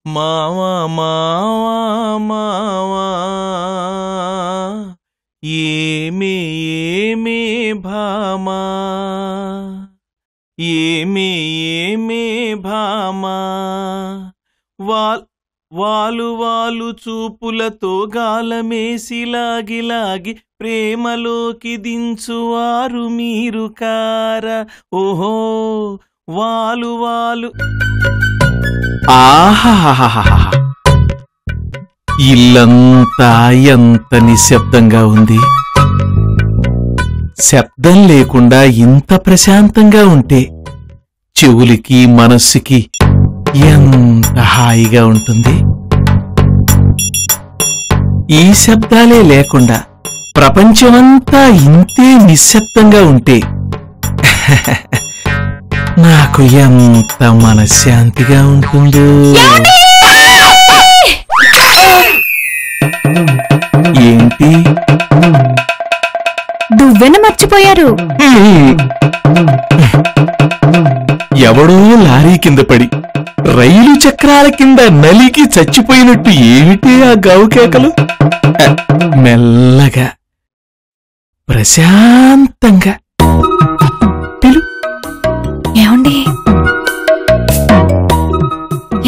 మావా మావా మావా ఏమే ఏమే భామా ఏమే ఏమే భామా వాలు వాలు చూపులతో గాలమేసి లాగి లాగి ప్రేమలోకి దించువారు మీరు కారా ఓహో వాలు వాలు. ఆహాహాహా, ఇల్లంతా ఎంత నిశ్శబ్దంగా ఉంది. శబ్దం లేకుండా ఇంత ప్రశాంతంగా ఉంటే చెవులకి మనస్సుకి ఎంత హాయిగా ఉంటుంది. ఈ శబ్దాలే లేకుండా ప్రపంచమంతా ఇంతే నిశ్శబ్దంగా ఉంటే నాకు ఎంత మనశ్శాంతిగా ఉంటుందో. ఏంటి దువ్వెన మర్చిపోయారు? ఎవడో లారీ కింద పడి రైలు చక్రాల కింద నలికి చచ్చిపోయినట్టు ఏమిటి ఆ గావుకేకలు? మెల్లగా ప్రశాంతంగా పిలు. ఏమండి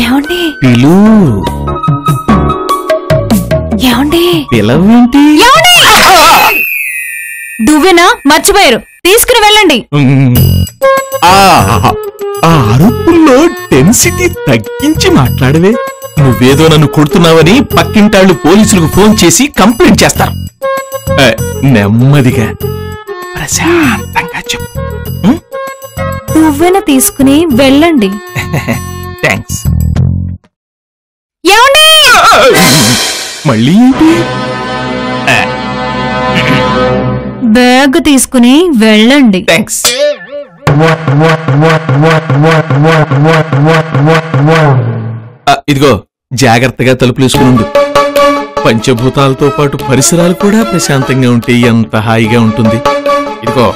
ఏమండి పిలు. ఏమండి పిలవేంటి? దువ్వెన మర్చిపోయారు, తీసుకుని వెళ్ళండి. ఆ అరుపుల్లో డెన్సిటీ తగ్గించి మాట్లాడవే. నువ్వేదో నన్ను కొడుతున్నావని పక్కింటాళ్ళు పోలీసులకు ఫోన్ చేసి కంప్లైంట్ చేస్తారు. నెమ్మదిగా ప్రశాంతంగా చెప్పు. దువ్వెన తీసుకుని వెళ్ళండి. థ్యాంక్స్. ఏమండి మళ్ళీ ఏంటి? బ్యాగ్ తీసుకుని వెళ్ళండి. థ్యాంక్స్. ఇదిగో జాగ్రత్తగా తలుపులేసుకుని. పంచభూతాలతో పాటు పరిసరాలు కూడా ప్రశాంతంగా ఉంటే ఎంత హాయిగా ఉంటుంది. ఇదిగో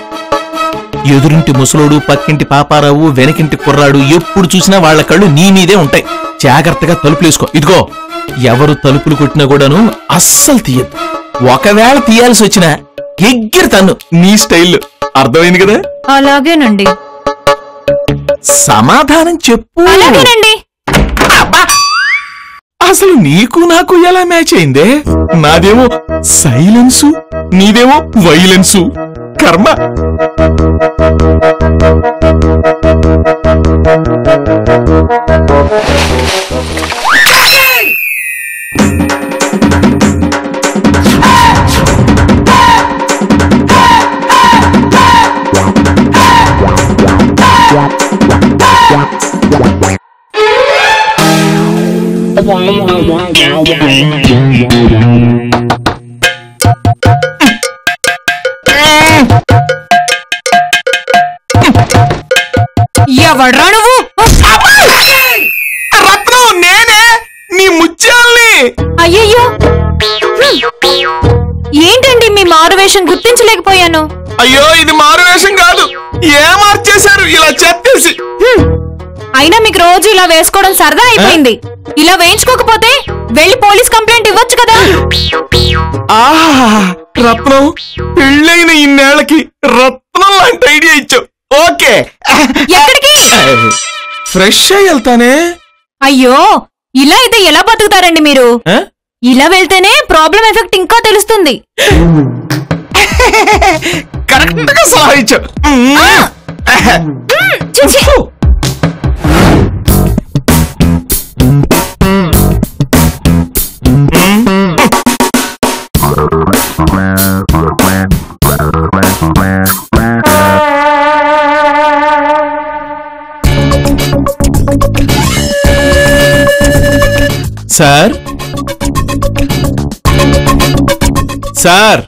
ఎదురింటి ముసలోడు, పక్కింటి పాపారావు, వెనకింటి కుర్రాడు ఎప్పుడు చూసినా వాళ్ల కళ్ళు నీ మీదే ఉంటాయి. జాగ్రత్తగా తలుపులేసుకో. ఇదిగో ఎవరు తలుపులు కొట్టినా కూడాను అస్సలు తీయద్దు. ఒకవేళ తీయాల్సి వచ్చినా ఎగ్గిరి తన్ను నీ స్టైల్లో. అర్థమైంది కదా? అలాగేనండి. సమాధానం చెప్పు. అలాగేనండి. అసలు నీకు నాకు ఎలా మ్యాచ్ అయిందే? నాదేమో సైలెన్సు, నీదేమో వైలెన్సు. కర్మ. ఎవడ్రా నువ్వు? రత్నం, నేనే నీ ముత్యాల్ని. అయ్యయ్యో, ఏంటండి మీ మారువేషం గుర్తించలేకపోయాను. అయ్యో, ఇది మారువేషం కాదు, ఏ మార్చేశారు ఇలా చెప్పేసి. అయినా మీకు రోజు ఇలా వేసుకోవడం సరదా అయిపోయింది. ఇలా వేయించుకోకపోతే వెళ్ళి పోలీస్ కంప్లైంట్ ఇవ్వచ్చు కదా. ఆహా, రత్నం, పెళ్ళైన ఇన్నేళ్లకి రత్నం లాంటి ఐడియా ఇచ్చావు. ఓకే, ఎక్కడికి? ఫ్రెష్ అయ్యి వెళ్తానే. అయ్యో, ఇలా అయితే ఎలా బతుకుతారండి మీరు? ఇలా వెళ్తేనే ప్రాబ్లం ఎఫెక్ట్ ఇంకా తెలుస్తుంది. కరెక్ట్ గా సలహా ఇచ్చావు. సార్, సార్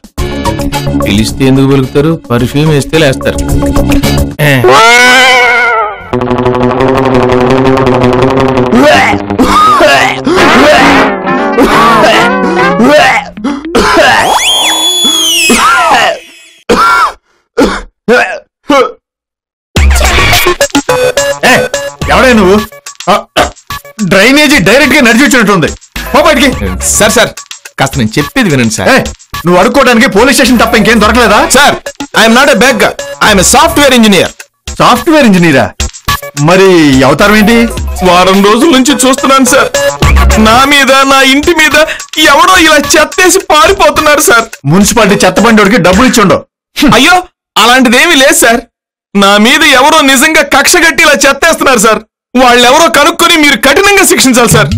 పిలిస్తే ఎందుకు పలుకుతారు? పర్ఫ్యూమ్ వేస్తే లేస్తారు. ఎవడే నువ్వు? డ్రైనేజీ డైరెక్ట్ గా నడిచి వచ్చినట్టుంది. బయటికి. సార్ సార్ కాస్త నేను చెప్పేది వినండి సార్. నువ్వు అడుక్కోవడానికి పోలీస్ స్టేషన్ తప్ప ఇంకేం దొరకలేదా? Sir I'm not a beggar, I'm a software engineer. Software ఇంజనీరా? మరి అవతారం ఏంటి? వారం రోజుల నుంచి చూస్తున్నాను సార్, నా మీద నా ఇంటి మీద ఎవడో ఇలా చెత్తేసి పారిపోతున్నారు సార్. మున్సిపాలిటీ చెత్త బండికి డబ్బులు ఇచ్చుండవు. అయ్యో అలాంటిదేమీ లేదు సార్, నా మీద ఎవరో నిజంగా కక్ష కట్టి ఇలా చెత్తేస్తున్నారు సార్. వాళ్ళెవరో కనుక్కొని మీరు కఠినంగా శిక్షించాలి సార్.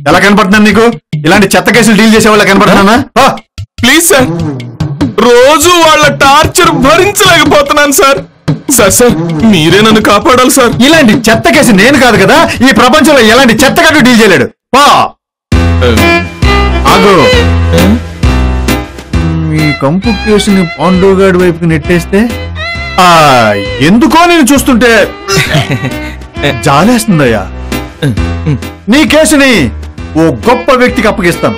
ఎలా కనపడుతున్నాను నీకు? ఇలాంటి చెత్త కేసులు డీల్ చేసే వాళ్ళ కనపడుతున్నా? ప్లీజ్ సార్, రోజు వాళ్ళ టార్చర్ భరించలేకపోతున్నాను సార్. సార్ సార్ మీరే నన్ను కాపాడాలి సార్. ఇలాంటి చెత్త కేసు నేను కాదు కదా, ఈ ప్రపంచంలో ఎలాంటి చెత్త కట్టు డీల్ చేయలేడు. ఆగు. ఈ కంపు కేసుని పాండుగాడి వైపుకి నెట్టేస్తే ఎందుకో నేను చూస్తుంటే జాలేస్తుందయ్యా. నీ కేసుని ఓ గొప్ప వ్యక్తికి అప్పగిస్తాను.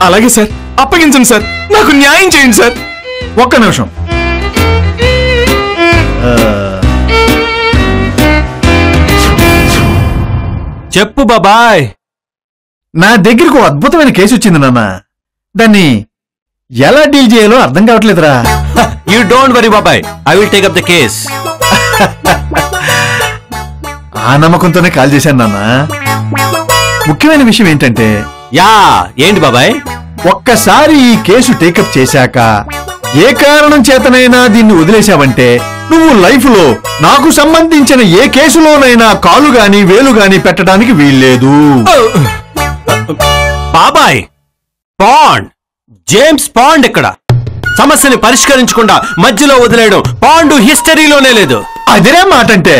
అలాగే సార్, అప్పగించండి సార్, నాకు న్యాయం చేయండి సార్. ఒక్క నిమిషం. చెప్పు బాబాయ్. నా దగ్గరకు అద్భుతమైన కేసు వచ్చింది నాన్న. దాన్ని ఎలా డీల్ చేయాలో అర్థం కావట్లేదురా. యూ డోంట్ వరీ బాబాయ్, I will take up the case. ఆ నమ్మకంతోనే కాల్ చేశాను నాన్న. ముఖ్యమైన విషయం ఏంటంటే ఏంటి బాబాయ్? ఒక్కసారి ఈ కేసు టేకప్ చేశాక ఏ కారణం చేతనైనా దీన్ని వదిలేశావంటే నువ్వు లైఫ్ లో నాకు సంబంధించిన ఏ కేసులోనైనా కాలు గాని వేలు గాని పెట్టడానికి వీల్లేదు. బాబాయ్, పాండ్, జేమ్స్ పాండ్ ఇక్కడ సమస్యని పరిష్కరించకుండా మధ్యలో వదిలేయడం పాండు హిస్టరీలోనే లేదు. అదే మాట అంటే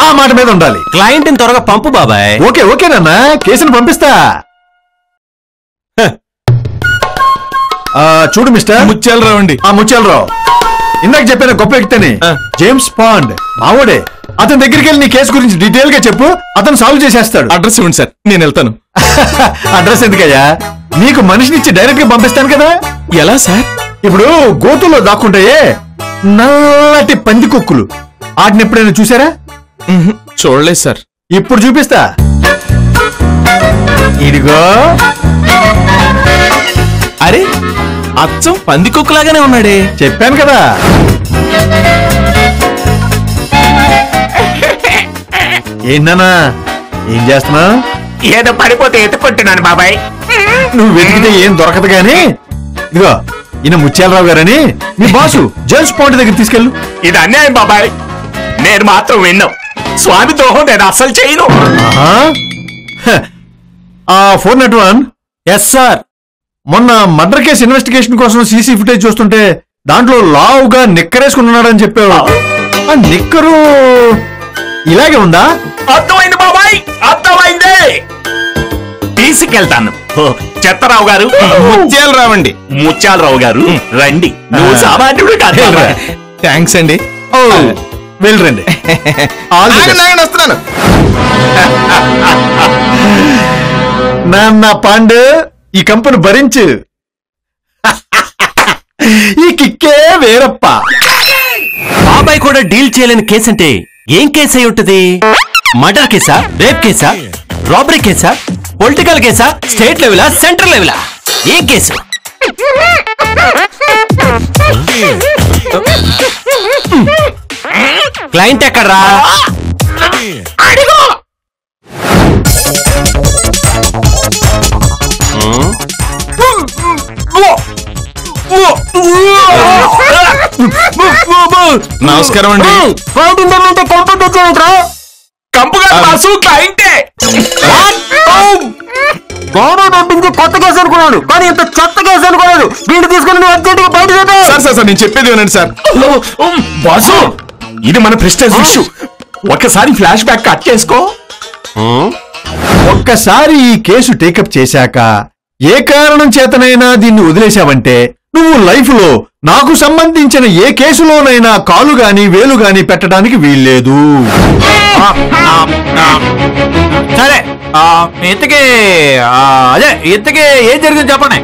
ఆ మాట మీద ఉండాలి. క్లయింట్ ని త్వరగా పంపు బాబాయ్. ఓకే నాన్న, కేసును పంపిస్తా. చూడు మిస్టర్ ముత్యాలరావు అండి. ముత్యాలరావు ఇందాక చెప్పిన గొప్ప వ్యక్తిని, జేమ్స్ పాండ్ మావోడే. అతని దగ్గరికి వెళ్ళి నీ కేసు గురించి డీటెయిల్ గా చెప్పు, అతను సాల్వ్ చేసేస్తాడు. అడ్రస్ ఇవ్వండి సార్, నేను వెళ్తాను. అడ్రస్ ఎందుకయ్యా? నీకు మనిషినిచ్చి డైరెక్ట్ గా పంపిస్తాను కదా. ఎలా సార్? ఇప్పుడు గోతుల్లో దాక్కుంటాయే నల్లటి పంది కుక్కులు, వాటిని ఎప్పుడైనా చూసారా? చూడలేదు సార్. ఇప్పుడు చూపిస్తా. ఇదిగో. అరే అచ్చం పంది కుక్కలాగానే ఉన్నాడే. చెప్పాను కదా. ఏంటన్నా ఏం చేస్తున్నా? ఏదో పడిపోతే ఎత్తుకుంటున్నాను బాబాయ్. నువ్వు వెతికితే ఏం దొరకదు గాని ఇదిగో ఈయన ముత్యాలరావు గారని మీ బాసు జేమ్స్ పాండ్ దగ్గర తీసుకెళ్ళు. ఇది అన్యాయం బాబాయ్, నేను మాత్రం విన్నాం. స్వామి ద్రోహం నేను అస్సలు చేయను. 401. Yes sir. మొన్న మర్డర్ కేసు ఇన్వెస్టిగేషన్ కోసం సీసీ ఫుటేజ్ చూస్తుంటే దాంట్లో లావుగా నిక్కరేసుకున్నాడని చెప్పావు. ఆ నిక్కరు ఇలాగే ఉందా? అర్థమైంది బాబాయ్, అర్థమైంది. తీసుకెళ్తాను. చెత్తరావు గారు, ముత్యాలరావు అండి. ముత్యాలరావు గారు రండి. నువ్వు సామాన్యుడు కాదు. థ్యాంక్స్ అండి. వెళ్ళరండి. వస్తున్నాను. నాన్న పాండు, ఈ కంపెనీ భరించు. ఈ కిక్కే వేరప్ప. బాబాయ్ కూడా డీల్ చేయలేని కేసు అంటే ఏం కేసు అయి ఉంటది? మర్డర్ కేసా, రేప్ కేసా, రాబరీ కేసా, పొలిటికల్ కేసా, స్టేట్ లెవెలా, సెంట్రల్ లెవెలా? ఏ కేసు? క్లయింట్ ఎక్కడ్రా? నమస్కారం అండి. కంపు గారు బాసు క్లయింటే. కొత్త కేసు అనుకున్నాడు కానీ ఇంత చెత్త కేసు అనుకోలేదు. వీళ్ళు తీసుకుని నువ్వు అర్జెంట్ గా బయట సార్ నేను చెప్పేది వినండి సార్. బాసు, ఇది మన ప్రెస్టేజ్ ఇష్యూ. ఒక్కసారి ఫ్లాష్ బ్యాక్ కట్ చేసుకో. ఒక్కసారి ఈ కేసు టేకప్ చేశాక ఏ కారణం చేతనైనా దీన్ని వదిలేశావంటే నువ్వు లైఫ్ లో నాకు సంబంధించిన ఏ కేసులోనైనా కాలు గాని వేలు గాని పెట్టడానికి వీల్లేదు. సరే, ఇంతకీ ఏం జరిగింది చెప్పండి.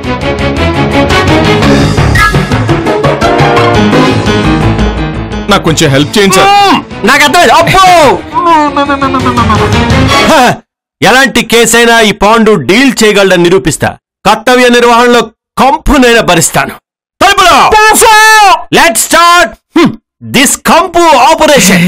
నాకు కొంచెం హెల్ప్ చేయండి సార్. నాకు అర్థమైంది. అబ్బో, ఎలాంటి కేసైనా ఈ పాండు డీల్ చేయగలడని నిరూపిస్తా. కర్తవ్య నిర్వహణలో కంపునైనా భరిస్తాను. లెట్స్ స్టార్ట్ దిస్ కంపు ఆపరేషన్.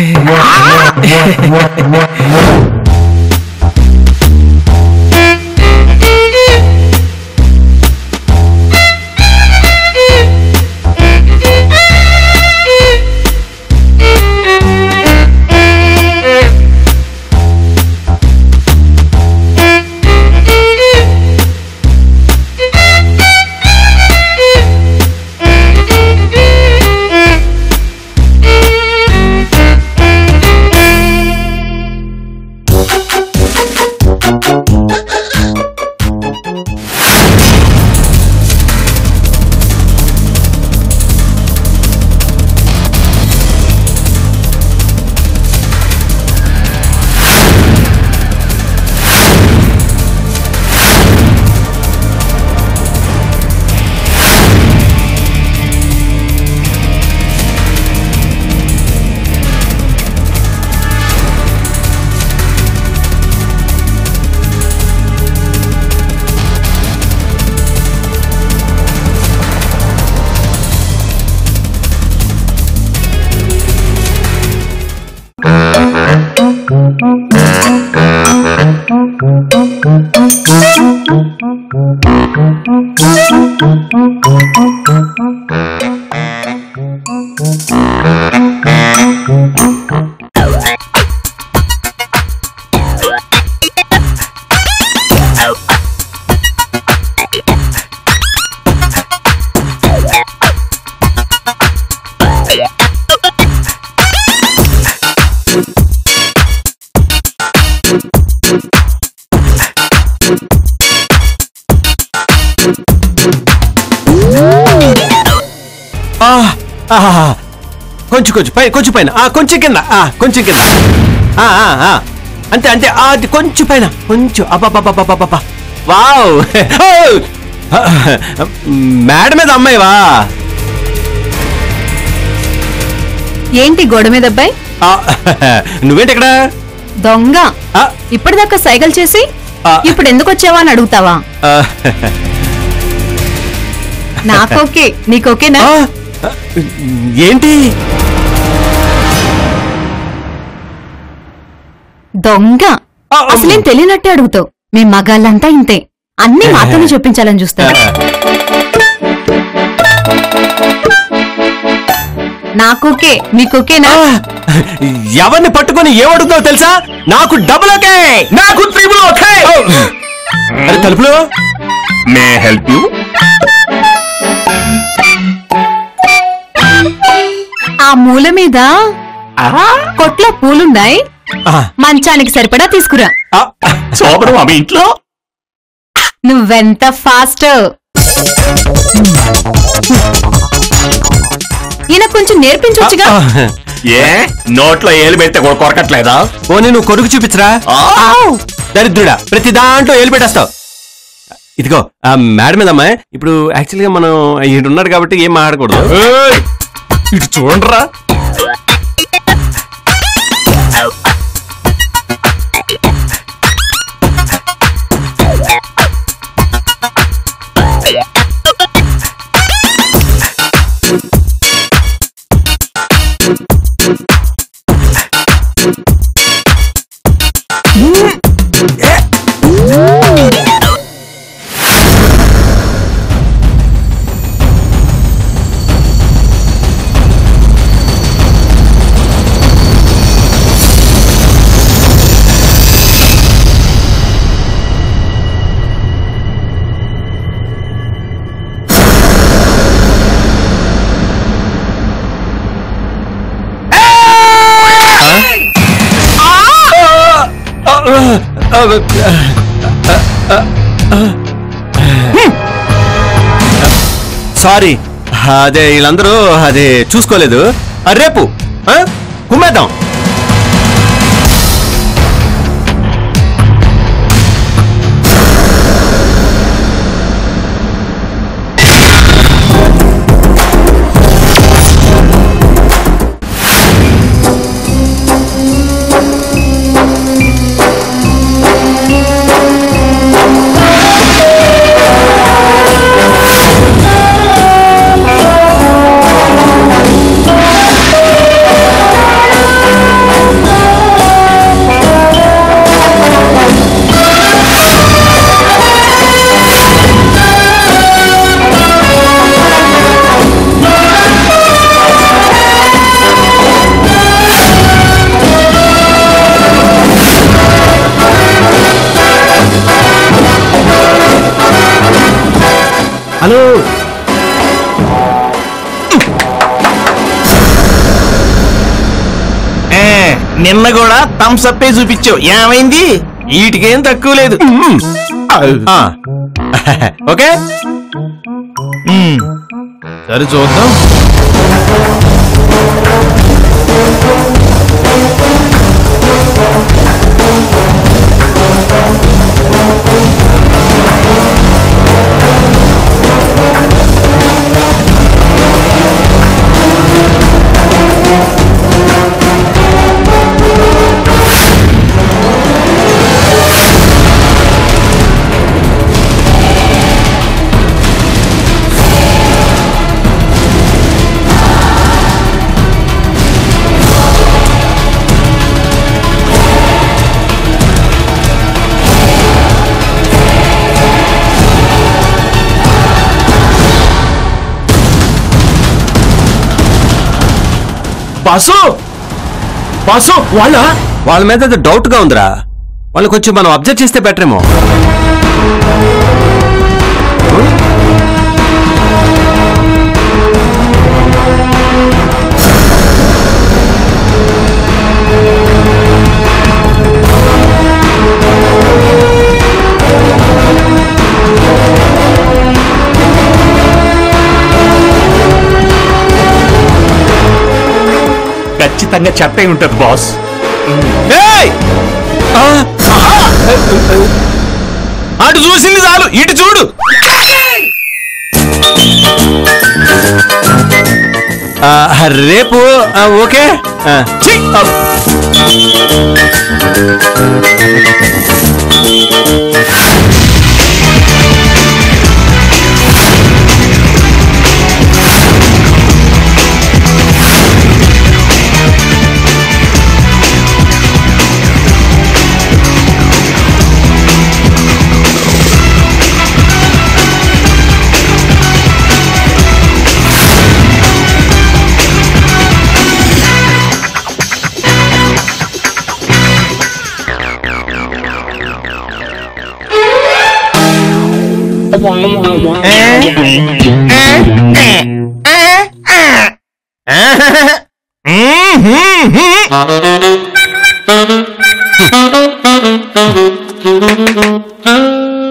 కొంచెం పైన కొంచెం కింద కొంచెం కింద అంతే అంతే అది కొంచెం పైన కొంచెం అబ్బా వావ్ మేడ మీద అమ్మాయివా? ఏంటి గోడ మీద అబ్బాయి? నువ్వేంటి ఇక్కడ? దొంగ ఇప్పటిదాకా సైకిల్ చేసి ఇప్పుడు ఎందుకు వచ్చావా అని అడుగుతావా? నాకోకే నీకోకేనా? ఏంటి దొంగ? అసలేం తెలియనట్టే అడుగుతావు. మీ మగాళ్ళంతా ఇంతే, అన్ని మాతోనే చూపించాలని చూస్తారు. నాకోకే నీకోకేనా? ఎవరిని పట్టుకొని ఏమడుగుతావు తెలుసా? నాకు డబుల్ ఓకే, నాకు ట్రిపుల్ ఓకే. అరే తలుపులో మే హెల్ప్ యూ? ఆ మూల మీద కొట్లో పూలున్నాయి, మంచానికి సరిపడా తీసుకురా. సోబరం అవి ఇంట్లో. నువ్వెంత ఫాస్ట్! ఈయన కొంచెం నేర్పించొచ్చుగా. ఏ నోట్లో ఏలు పెడితే కొరకట్లేదా? ఓ నేను కొడుకు చూపించరా? దరిద్రుడా, ప్రతి దాంట్లో ఏలు పెట్టేస్తావు. ఇదిగో మేడం మీద అమ్మాయి, ఇప్పుడు యాక్చువల్ గా మనం ఈడున్నాడు కాబట్టి ఏం మాట్లాడకూడదు. ఇటు చూడరా. సారీ, అదే వీళ్ళందరూ అదే చూసుకోలేదు. రేపు కుమ్మేద్దాం. హలో నిన్న కూడా థమ్స్ అప్ చూపించావు, ఏమైంది? వీటికేం తక్కువ లేదు. ఓకే సరే చూద్దాం. బాసు బాసు వాళ్ళ మీద డౌట్ గా ఉందిరా. వాళ్ళు కొంచెం మనం అబ్జర్వ్ చేస్తే బెటర్ ఏమో. ఖచ్చితంగా చెత్త ఉంటది బాస్. అటు చూసింది చాలు, ఇటు చూడు. రేపు ఓకే.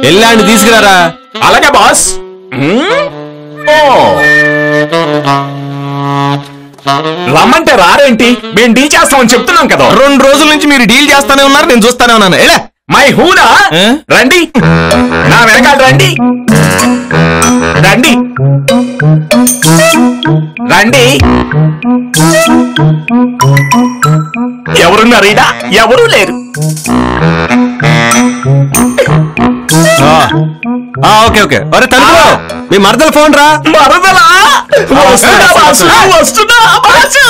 ఎల్లాండి తీసుకురారా. అలాగే బాస్. రమ్మంటే రారేంటి? మేము డీల్ చేస్తామని చెప్తున్నాం కదా. 2 రోజుల నుంచి మీరు డీల్ చేస్తానే ఉన్నారు, నేను చూస్తానే ఉన్నాను. ఎలా మై హూనా రండి, నా వెనకాల రండి రండి రండి. ఎవరున్నారు ఈడ? ఎవరూ లేరు. Okay okay. అరే తలుపు, మీ మరదల ఫోన్ రా. మరదలా? వస్తున్నా బాసు, వస్తున్నా బాసు.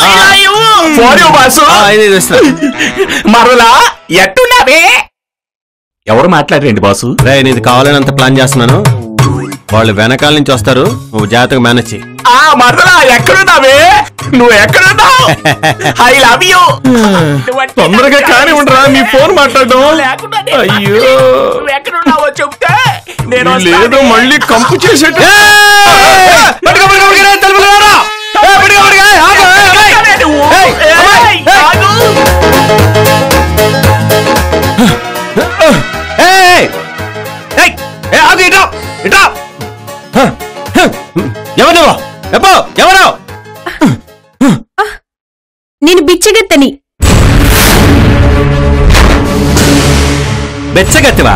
Phone boss. మరదలా ఎట్టున్నావే? ఎవరు మాట్లాడరండి బాసు? రే నీది కావాలనంత ప్లాన్ చేస్తున్నాను. వాళ్ళు వెనకాల నుంచి వస్తారు, నువ్వు జాగ్రత్తగా మేనేజ్ చెయ్యి. మరదలా ఎక్కడున్నావే? నువ్వు ఎక్కడున్నావు? I love you. తొందరగా కానీ ఉండరా, మీ ఫోన్ మాట్లాడడం. అయ్యో ఎక్కడున్నావో చెప్తే నేను లేదు, మళ్ళీ కంపు చేసేట్టు. ఎవరు? నేను బిచ్చగత్తని. బెచ్చగత్తివా?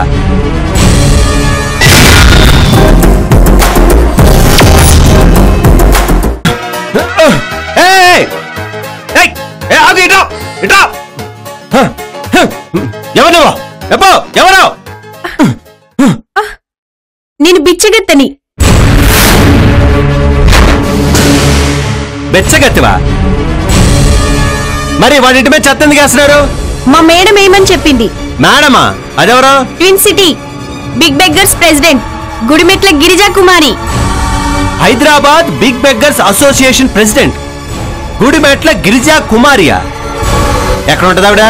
ఎవరు? ఎవరు? నేను బిచ్చగత్తని. బెచ్చగత్తివా? మరి వాడింటి మీద చెత్త ఎందుకు వేస్తున్నారు? మా మేడం ఏమని చెప్పింది. మేడమా? అదెవరు? Twin city big beggars president Gudimetla Girija Kumari. Hyderabad big beggars association president Gudimetla Girija కుమారియా? ఎక్కడ ఉంటది ఆవిడ?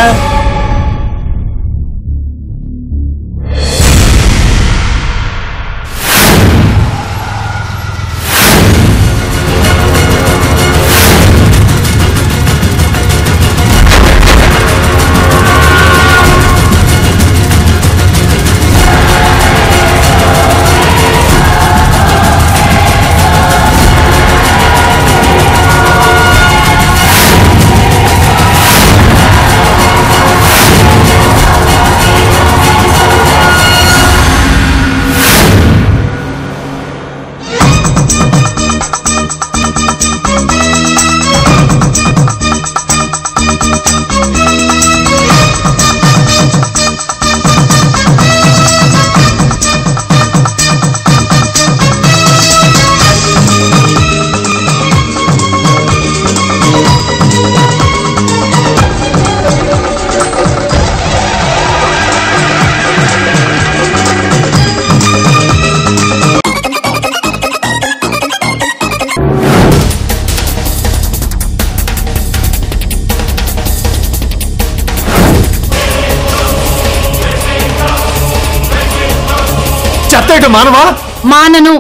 చేయటం మానవా? మానను.